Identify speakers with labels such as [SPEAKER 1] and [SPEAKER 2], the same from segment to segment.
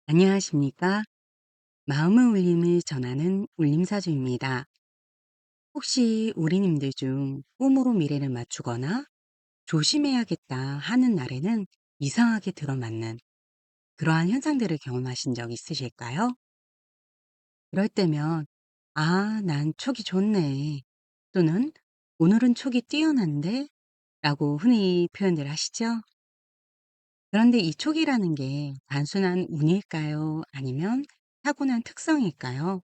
[SPEAKER 1] 안녕하십니까? 마음의 울림을 전하는 울림사주입니다. 혹시 우리님들 중 꿈으로 미래를 맞추거나 조심해야겠다 하는 날에는 이상하게 들어맞는 그러한 현상들을 경험하신 적 있으실까요? 그럴 때면, 아, 난 촉이 좋네. 또는 오늘은 촉이 뛰어난데? 라고 흔히 표현들 하시죠? 그런데 이 촉이라는 게 단순한 운일까요? 아니면 타고난 특성일까요?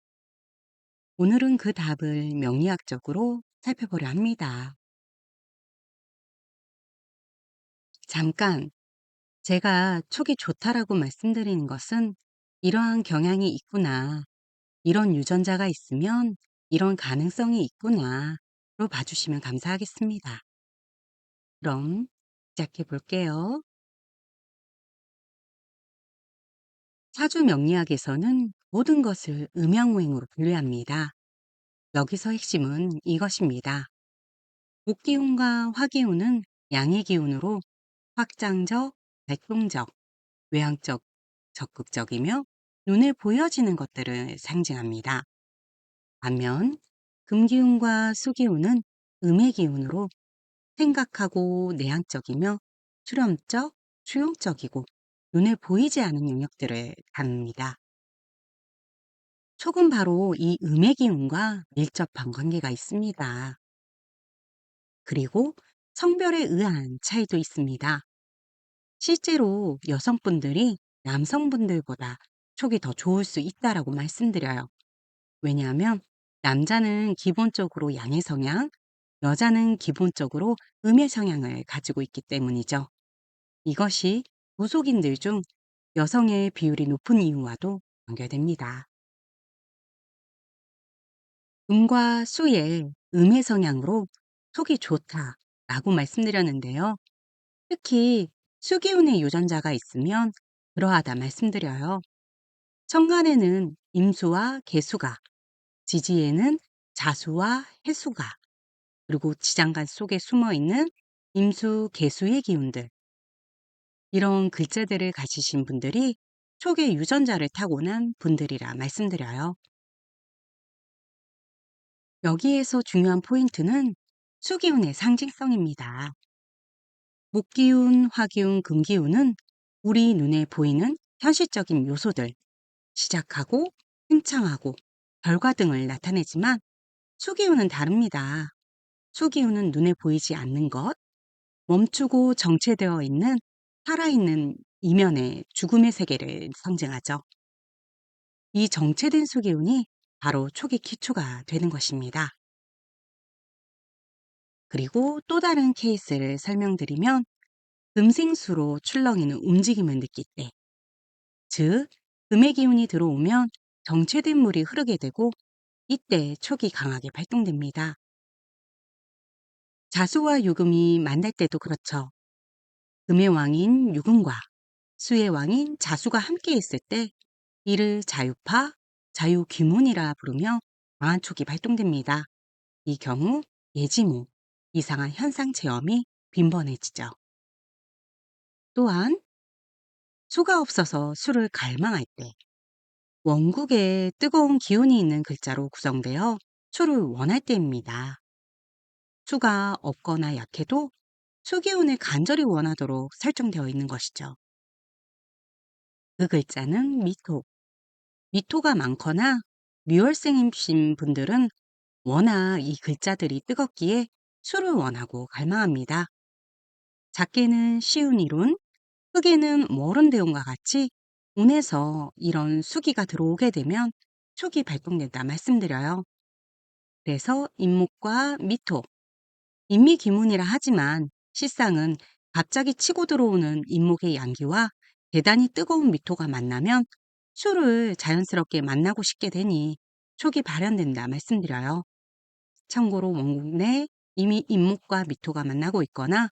[SPEAKER 1] 오늘은 그 답을 명리학적으로 살펴보려 합니다. 잠깐, 제가 촉이 좋다라고 말씀드리는 것은 이러한 경향이 있구나, 이런 유전자가 있으면 이런 가능성이 있구나, 로 봐주시면 감사하겠습니다. 그럼 시작해 볼게요. 사주 명리학에서는 모든 것을 음양오행으로 분류합니다. 여기서 핵심은 이것입니다. 목기운과 화기운은 양의 기운으로 확장적, 활동적, 외향적, 적극적이며 눈에 보여지는 것들을 상징합니다. 반면 금기운과 수기운은 음의 기운으로 생각하고 내향적이며 수렴적, 수용적이고 눈에 보이지 않는 영역들을 다룹니다. 촉은 바로 이 음의 기운과 밀접한 관계가 있습니다. 그리고 성별에 의한 차이도 있습니다. 실제로 여성분들이 남성분들보다 촉이 더 좋을 수 있다라고 말씀드려요. 왜냐하면 남자는 기본적으로 양의 성향, 여자는 기본적으로 음의 성향을 가지고 있기 때문이죠. 이것이 무속인들 중 여성의 비율이 높은 이유와도 연결됩니다. 음과 수의 음의 성향으로 촉이 좋다라고 말씀드렸는데요. 특히 수기운의 유전자가 있으면 그러하다 말씀드려요. 천간에는 임수와 개수가, 지지에는 자수와 해수가, 그리고 지장간 속에 숨어 있는 임수, 개수의 기운들, 이런 글자들을 가지신 분들이 촉의 유전자를 타고난 분들이라 말씀드려요. 여기에서 중요한 포인트는 수기운의 상징성입니다. 목기운, 화기운, 금기운은 우리 눈에 보이는 현실적인 요소들, 시작하고, 팽창하고, 결과 등을 나타내지만 수기운은 다릅니다. 수기운은 눈에 보이지 않는 것, 멈추고 정체되어 있는 살아있는 이면의 죽음의 세계를 상징하죠. 이 정체된 수기운이 바로 촉의 기초가 되는 것입니다. 그리고 또 다른 케이스를 설명드리면 금생수로 출렁이는 움직임을 느낄 때, 즉 금의 기운이 들어오면 정체된 물이 흐르게 되고 이때 촉이 강하게 발동됩니다. 자수와 유금이 만날 때도 그렇죠. 금의 왕인 유금과 수의 왕인 자수가 함께 있을 때 이를 자유파, 자유귀문이라 부르며 강한 촉이 발동됩니다. 이 경우 예지몽, 이상한 현상 체험이 빈번해지죠. 또한 수가 없어서 수를 갈망할 때 원국에 뜨거운 기운이 있는 글자로 구성되어 수를 원할 때입니다. 수가 없거나 약해도 수기운을 간절히 원하도록 설정되어 있는 것이죠. 그 글자는 미토. 미토가 많거나 묘월생이신 분들은 워낙 이 글자들이 뜨겁기에 수를 원하고 갈망합니다. 작게는 쉬운 이론, 크게는 멀은 대운과 같이 운에서 이런 수기가 들어오게 되면 촉이 발동된다 말씀드려요. 그래서 인목과 미토, 인미기문이라 하지만 실상은 갑자기 치고 들어오는 인목의 양기와 대단히 뜨거운 미토가 만나면 수를 자연스럽게 만나고 싶게 되니 촉이 발현된다 말씀드려요. 참고로 원국 내 이미 인목과 미토가 만나고 있거나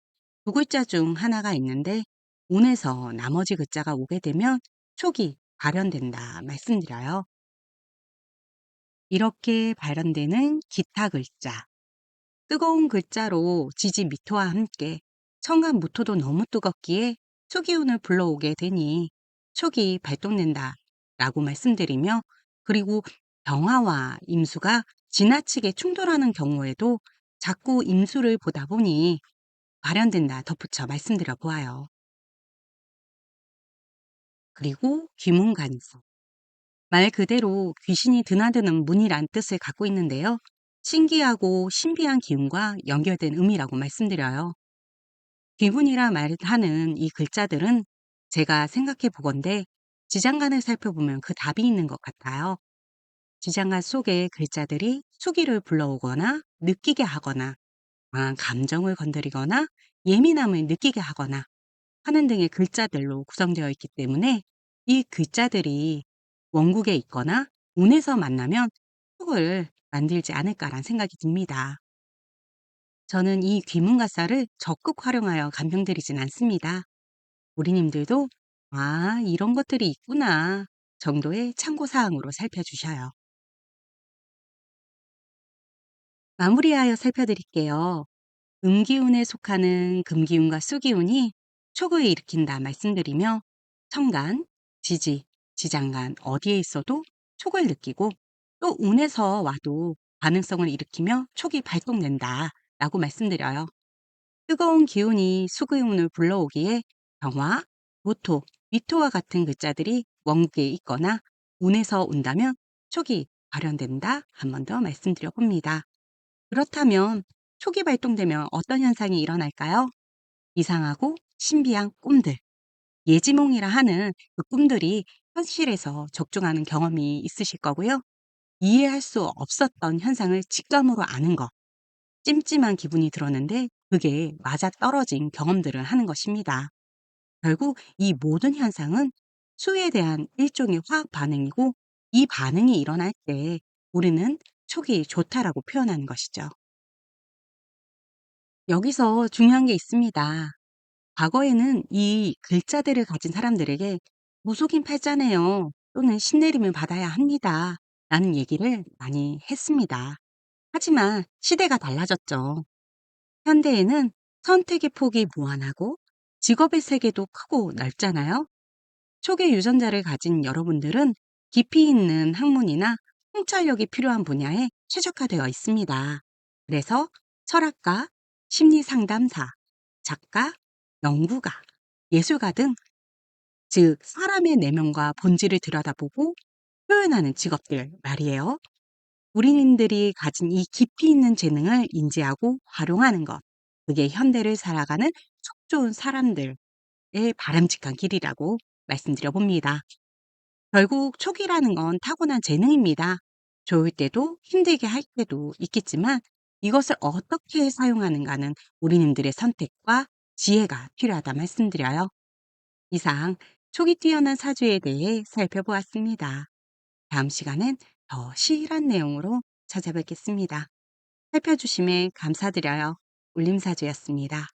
[SPEAKER 1] 두 글자 중 하나가 있는데 운에서 나머지 글자가 오게 되면 촉이 발현된다 말씀드려요. 이렇게 발현되는 기타 글자, 뜨거운 글자로 지지 미토와 함께 천간 무토도 너무 뜨겁기에 초기운을 불러오게 되니 촉이 발동된다 라고 말씀드리며, 그리고 병화와 임수가 지나치게 충돌하는 경우에도 자꾸 임수를 보다 보니 발현된다 덧붙여 말씀드려 보아요. 그리고 귀문간서. 말 그대로 귀신이 드나드는 문이란 뜻을 갖고 있는데요. 신기하고 신비한 기운과 연결된 의미라고 말씀드려요. 귀문이라 말하는 이 글자들은 제가 생각해 보건대 지장간을 살펴보면 그 답이 있는 것 같아요. 지장간 속의 글자들이 수기를 불러오거나 느끼게 하거나 강한 감정을 건드리거나 예민함을 느끼게 하거나 하는 등의 글자들로 구성되어 있기 때문에 이 글자들이 원국에 있거나 운에서 만나면 촉을 만들지 않을까란 생각이 듭니다. 저는 이 귀문가사를 적극 활용하여 감명드리진 않습니다. 우리님들도 아, 이런 것들이 있구나 정도의 참고사항으로 살펴주셔요. 마무리하여 살펴드릴게요. 음기운에 속하는 금기운과 수기운이 촉을 일으킨다 말씀드리며, 천간, 지지, 지장간 어디에 있어도 촉을 느끼고 또 운에서 와도 반응성을 일으키며 촉이 발동된다 라고 말씀드려요. 뜨거운 기운이 수기운을 불러오기에 병화, 모토, 미토와 같은 글자들이 원국에 있거나 운에서 온다면 촉이 발현된다, 한 번 더 말씀드려 봅니다. 그렇다면 촉이 발동되면 어떤 현상이 일어날까요? 이상하고 신비한 꿈들, 예지몽이라 하는 그 꿈들이 현실에서 적중하는 경험이 있으실 거고요. 이해할 수 없었던 현상을 직감으로 아는 것, 찜찜한 기분이 들었는데 그게 맞아떨어진 경험들을 하는 것입니다. 결국 이 모든 현상은 수에 대한 일종의 화학 반응이고, 이 반응이 일어날 때 우리는 촉이 좋다라고 표현하는 것이죠. 여기서 중요한 게 있습니다. 과거에는 이 글자들을 가진 사람들에게 무속인 팔자네요, 또는 신내림을 받아야 합니다 라는 얘기를 많이 했습니다. 하지만 시대가 달라졌죠. 현대에는 선택의 폭이 무한하고 직업의 세계도 크고 넓잖아요. 초기 유전자를 가진 여러분들은 깊이 있는 학문이나 통찰력이 필요한 분야에 최적화되어 있습니다. 그래서 철학가, 심리상담사, 작가, 연구가, 예술가 등, 즉 사람의 내면과 본질을 들여다보고 표현하는 직업들 말이에요. 우리님들이 가진 이 깊이 있는 재능을 인지하고 활용하는 것, 그게 현대를 살아가는 속 좋은 사람들의 바람직한 길이라고 말씀드려 봅니다. 결국 촉이라는 건 타고난 재능입니다. 좋을 때도 힘들게 할 때도 있겠지만 이것을 어떻게 사용하는가는 우리님들의 선택과 지혜가 필요하다 말씀드려요. 이상 촉이 뛰어난 사주에 대해 살펴보았습니다. 다음 시간엔 더 시일한 내용으로 찾아뵙겠습니다. 살펴주심에 감사드려요. 울림사주였습니다.